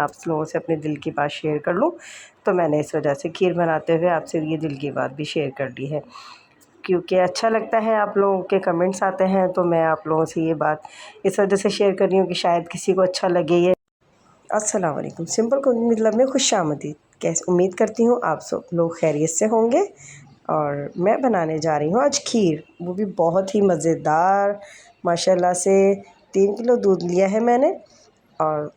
आप लोगों से अपने दिल की बात शेयर कर लूँ, तो मैंने इस वजह से खीर बनाते हुए आपसे ये दिल की बात भी शेयर कर दी है, क्योंकि अच्छा लगता है, आप लोगों के कमेंट्स आते हैं तो मैं आप लोगों से ये बात इस वजह से शेयर कर रही हूँ कि शायद किसी को अच्छा लगे ये। अस्सलाम वालेकुम, सिंपल कुकिंग मतलब में खुशामदीद। कैसे उम्मीद करती हूँ आप सब लोग खैरियत से होंगे। और मैं बनाने जा रही हूँ आज खीर, वो भी बहुत ही मज़ेदार। माशाल्लाह से 3 किलो दूध लिया है मैंने, और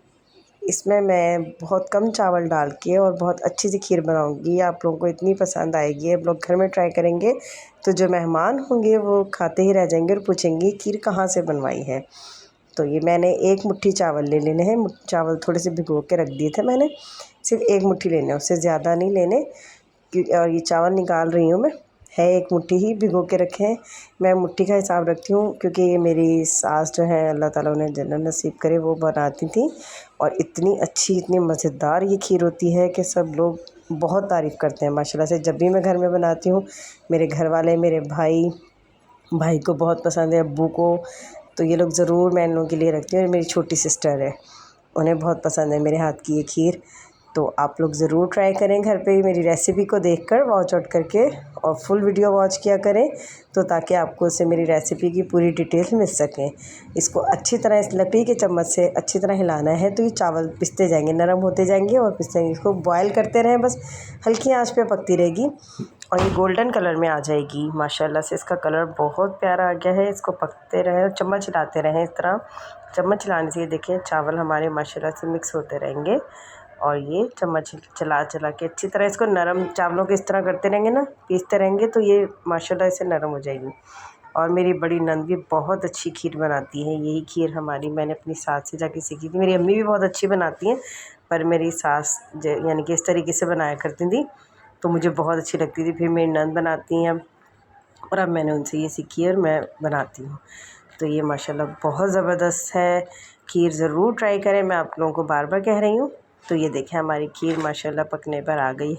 इसमें मैं बहुत कम चावल डाल के और बहुत अच्छी सी खीर बनाऊंगी। आप लोगों को इतनी पसंद आएगी, आप लोग घर में ट्राई करेंगे तो जो मेहमान होंगे वो खाते ही रह जाएंगे और पूछेंगे खीर कहाँ से बनवाई है। तो ये मैंने 1 मुट्ठी चावल ले लेने हैं। चावल थोड़े से भिगो के रख दिए थे मैंने, सिर्फ 1 मुट्ठी लेने, उससे ज़्यादा नहीं लेने। और ये चावल निकाल रही हूँ मैं, है 1 मुट्ठी ही भिगो के रखे हैं। मैं मुट्ठी का हिसाब रखती हूँ क्योंकि ये मेरी सास जो है, अल्लाह ताला उन्हें जन्नत नसीब करे, वो बनाती थी और इतनी अच्छी इतनी मज़ेदार ये खीर होती है कि सब लोग बहुत तारीफ़ करते हैं माशाल्लाह से। जब भी मैं घर में बनाती हूँ, मेरे घर वाले, मेरे भाई को बहुत पसंद है, अब्बू को, तो ये लोग ज़रूर मैं इन लोगों के लिए रखती हूँ। और मेरी छोटी सिस्टर है, उन्हें बहुत पसंद है मेरे हाथ की ये खीर। तो आप लोग ज़रूर ट्राई करें घर पे मेरी रेसिपी को देखकर, वॉच आउट करके, और फुल वीडियो वॉच किया करें, तो ताकि आपको उससे मेरी रेसिपी की पूरी डिटेल मिल सकें। इसको अच्छी तरह इस लकड़ी के चम्मच से अच्छी तरह हिलाना है, तो ये चावल पिसते जाएंगे, नरम होते जाएंगे और पिसते जाएंगे। इसको बॉयल करते रहें, बस हल्की आंच पे पकती रहेगी और ये गोल्डन कलर में आ जाएगी। माशाल्लाह से इसका कलर बहुत प्यारा आ गया है। इसको पकते रहें और चम्मच हिलाते रहें। इस तरह चम्मच हिलाने से ये देखें चावल हमारे माशाल्लाह से मिक्स होते रहेंगे, और ये चम्मच चला चला के अच्छी तरह इसको नरम, चावलों के इस तरह करते रहेंगे ना, पीसते रहेंगे, तो ये माशाल्लाह से नरम हो जाएगी। और मेरी बड़ी नंद भी बहुत अच्छी खीर बनाती है। यही खीर हमारी मैंने अपनी सास से जाके सीखी थी। मेरी अम्मी भी बहुत अच्छी बनाती हैं, पर मेरी सास यानी कि इस तरीके से बनाया करती थी तो मुझे बहुत अच्छी लगती थी। फिर मेरी नंद बनाती हैं और अब मैंने उनसे ये सीखी है और मैं बनाती हूँ। तो ये माशाल्लाह बहुत ज़बरदस्त है खीर, ज़रूर ट्राई करें, मैं आप लोगों को बार बार कह रही हूँ। तो ये देखें हमारी खीर माशाल्लाह पकने पर आ गई।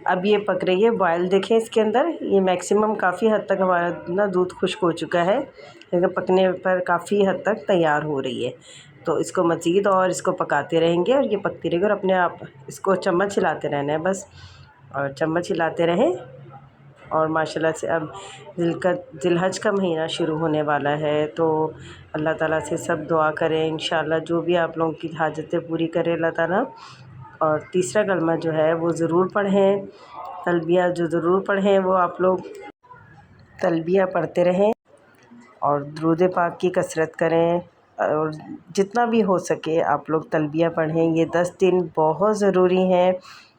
अब ये पक रही है, बॉयल देखें इसके अंदर, ये मैक्सिमम काफ़ी हद तक हमारा ना दूध खुश्क हो चुका है, लेकिन पकने पर काफ़ी हद तक तैयार हो रही है। तो इसको मज़ीद और इसको पकाते रहेंगे और ये पकती रहेगी, और अपने आप इसको चम्मच हिलाते रहना है बस, और चम्मच हिलाते रहें। और माशाल्लाह से अब जिलहज का महीना शुरू होने वाला है, तो अल्लाह ताला से सब दुआ करें इंशाअल्लाह जो भी आप लोगों की हाजतें पूरी करे अल्लाह ताला। और तीसरा कलमा जो है वो ज़रूर पढ़ें, तलबिया जो ज़रूर पढ़ें, वो आप लोग तलबिया पढ़ते रहें और दुरूद पाक की कसरत करें, और जितना भी हो सके आप लोग तलबिया पढ़ें। ये 10 दिन बहुत ज़रूरी हैं।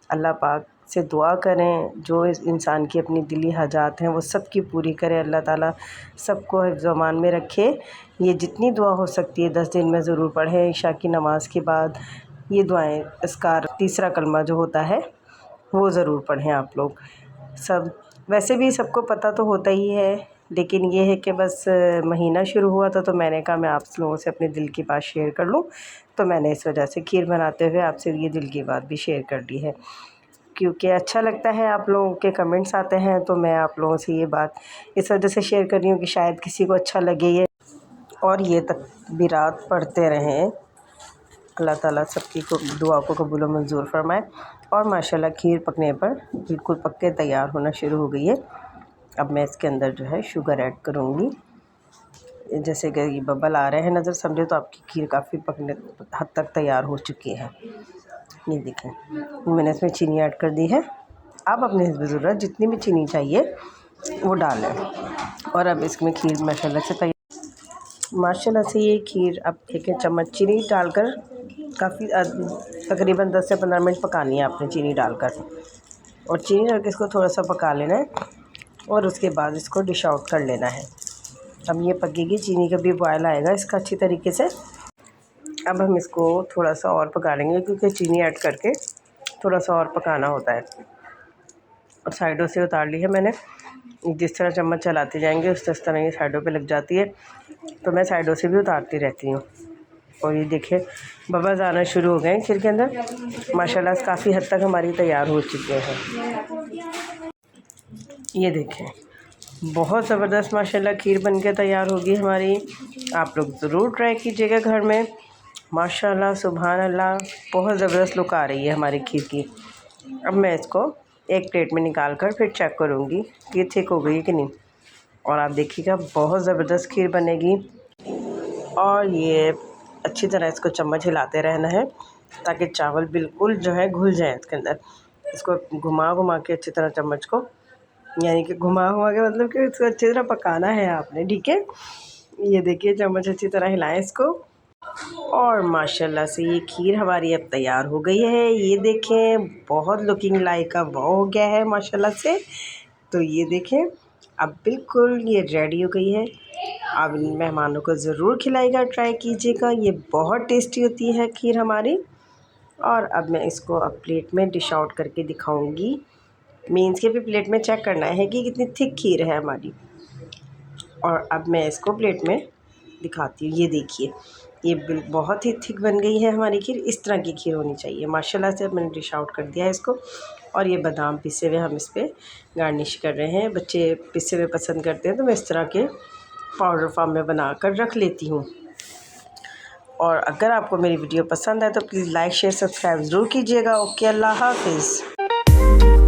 अल्लाह पाक से दुआ करें, जो इस इंसान की अपनी दिली हाजात हैं वो सब की पूरी करे, अल्लाह ताला सबको हिफ्ज़-ओ-अमान में रखे। ये जितनी दुआ हो सकती है 10 दिन में ज़रूर पढ़ें। इशा की नमाज़ के बाद ये दुआएं, अस्कार, तीसरा कलमा जो होता है वो ज़रूर पढ़ें आप लोग सब। वैसे भी सबको पता तो होता ही है, लेकिन ये है कि बस महीना शुरू हुआ था तो मैंने कहा मैं आप लोगों से अपने दिल की बात शेयर कर लूँ, तो मैंने इस वजह से खीर बनाते हुए आपसे ये दिल की बात भी शेयर कर दी है, क्योंकि अच्छा लगता है, आप लोगों के कमेंट्स आते हैं तो मैं आप लोगों से ये बात इस वजह से शेयर कर रही हूँ कि शायद किसी को अच्छा लगे ये। और ये तकबीरात पढ़ते रहें, अल्लाह ताला सबकी को दुआ को कबूल और मंजूर फरमाए। और माशाल्लाह खीर पकने पर बिल्कुल पक के तैयार होना शुरू हो गई है। अब मैं इसके अंदर जो है शुगर ऐड करूँगी। जैसे कि ये बबल आ रहे हैं नज़र, समझे तो आपकी खीर काफ़ी पकने हद तक तैयार हो चुकी है। ये देखें मैंने इसमें चीनी ऐड कर दी है। आप अपनी हिस्ब ज़रूरत जितनी भी चीनी चाहिए वो डालें। और अब इसमें खीर माशाल्लाह से माशाल्लाह से ये खीर अब 1 चम्मच चीनी डालकर काफ़ी तकरीबन 10 से 15 मिनट पकानी है आपने चीनी डालकर, और चीनी डाल के इसको थोड़ा सा पका लेना है और उसके बाद इसको डिश आउट कर लेना है। अब ये पकेगी, चीनी का भी बॉयल आएगा इसका अच्छी तरीके से। अब हम इसको थोड़ा सा और पका लेंगे क्योंकि चीनी ऐड करके थोड़ा सा और पकाना होता है। और साइडों से उतार ली है मैंने, जिस तरह चम्मच चलाते जाएंगे उस तरह ये साइडों पे लग जाती है, तो मैं साइडों से भी उतारती रहती हूँ। और ये देखिए बबल्स आना शुरू हो गए हैं खीर के अंदर। माशाल्लाह से काफ़ी हद तक हमारी तैयार हो चुके हैं। ये देखें बहुत ज़बरदस्त माशाल्लाह खीर बन के तैयार होगी हमारी। आप लोग ज़रूर ट्राई कीजिएगा घर में। माशाल्लाह सुभान अल्लाह, बहुत ज़बरदस्त लुक आ रही है हमारी खीर की। अब मैं इसको एक प्लेट में निकाल कर फिर चेक करूँगी कि थिक हो गई कि नहीं। और आप देखिएगा बहुत ज़बरदस्त खीर बनेगी। और ये अच्छी तरह इसको चम्मच हिलाते रहना है ताकि चावल बिल्कुल जो है घुल जाए इसके अंदर। इसको घुमा घुमा के अच्छी तरह चम्मच को, यानी कि घुमा घुमा के मतलब कि इसको अच्छी तरह पकाना है आपने, ठीक है। ये देखिए चम्मच अच्छी तरह हिलाएं इसको। और माशाल्लाह से ये खीर हमारी अब तैयार हो गई है। ये देखें बहुत लुकिंग लाइक अ वाव हो गया है माशाल्लाह से। तो ये देखें अब बिल्कुल ये रेडी हो गई है। आप मेहमानों को ज़रूर खिलाइएगा, ट्राई कीजिएगा, ये बहुत टेस्टी होती है खीर हमारी। और अब मैं इसको अब प्लेट में डिश आउट करके दिखाऊंगी। मीन्स के भी प्लेट में चेक करना है कि कितनी थिक खीर है हमारी। और अब मैं इसको प्लेट में दिखाती हूँ। ये देखिए ये बहुत ही थिक बन गई है हमारी खीर। इस तरह की खीर होनी चाहिए माशाल्लाह से। अब मैंने डिश आउट कर दिया है इसको। और ये बादाम पिसे हुए हम इस पर गार्निश कर रहे हैं। बच्चे पिसे हुए पसंद करते हैं तो मैं इस तरह के पाउडर फॉर्म में बना कर रख लेती हूँ। और अगर आपको मेरी वीडियो पसंद है तो प्लीज़ लाइक शेयर सब्सक्राइब ज़रूर कीजिएगा। ओके, अल्लाह हाफिज़।